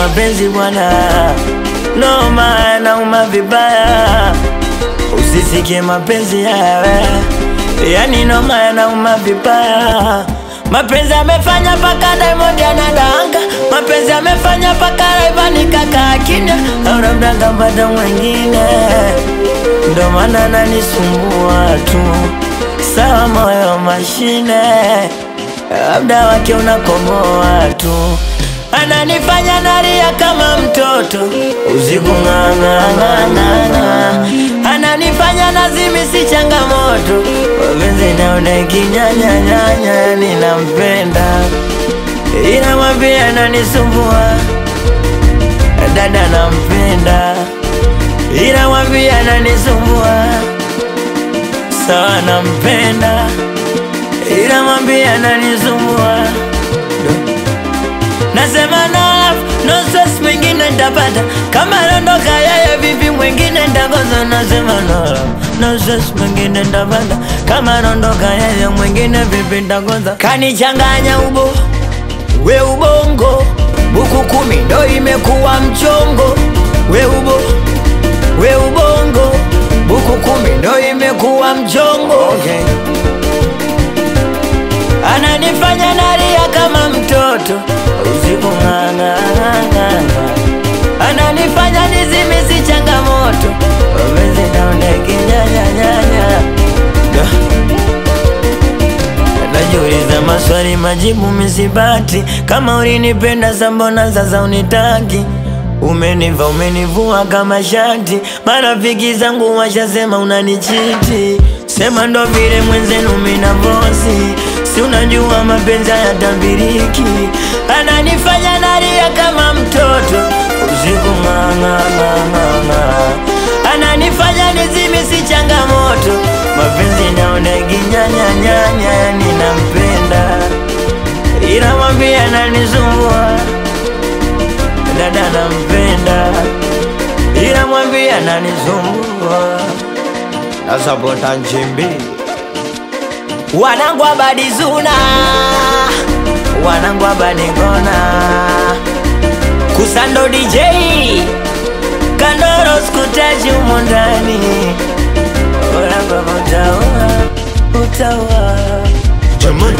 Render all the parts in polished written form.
mapenzi bwana, noma yanauma vibaya. Usisikie mapenzi yawe, yani noma yanauma vibaya. Mapenzi amefanya paka Diamond anadanga, mapenzi amefanya paka Rayvanny kaka kimya, au labda kapata mwingine, ndo maana ananisumbua tu. Sawa moyo mashine, labda wake unakomoa tu. Ananifanya nalia kama mtoto usiku nganganganganga, ananifanya nazimisi changamoto. Mapenzi naona kinyanyanyanya, ninampenda ila mwambie ananisumbua. Dada nampenda ila mwambie ananisumbua. Sawa nampenda ila mwambie ananisumbua. Nasema no love, no stress, mwingine ndapata. Kama rondoka yeye vipi mwingine ndagoza. Nasema no love, no stress, mwingine ndapata. Kama rondoka yeye mwingine vipi ndagoza. Kanichanganya we ubongo, buku 10 ndo imekuwa mchongo. We ubongo, buku 10 ndo imekuwa mchongo. Okay. Ananifanya nalia kama mtoto usiku nganganganga, ananifanya nizimisi changamoto. Mapenzi naona kinyanyanyanya. Najiuliza maswali majibu misipati. Kama ulinipenda mbona sasa unitaki? Umenivua kama shati. Marafiki zangu washasema unanichiti. Sema ndo vile mwenzenu mina bosi, si unajua mapenzi hayatabiriki. Ananifanya nalia kama mtoto usiku nganganganga, ananifanya nizimisi changamoto. Mapenzi naona kinyanyanyanya, ninampenda ila mwambie ananisumbua. Dada nampenda ila mwambie ananisumbua. Nasabota Nchimbi, wanangu abadizuna, wanangu abadingona, Kusando DJ, Kandoro skutaji umondani. Ora baba utawa Jamani.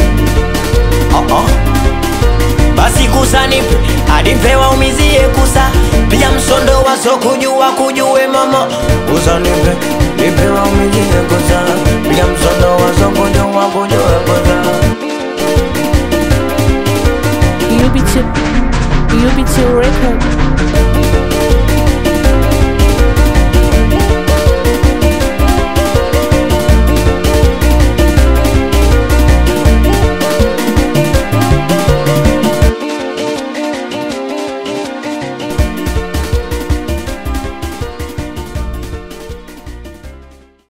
Basi kusa nipe, adipewa umizie kusa. Pia msondo waso kujue mama. Kusa nipe, nipewa umizie kusa. Pia msondo waso kujue kusa. UB2 record.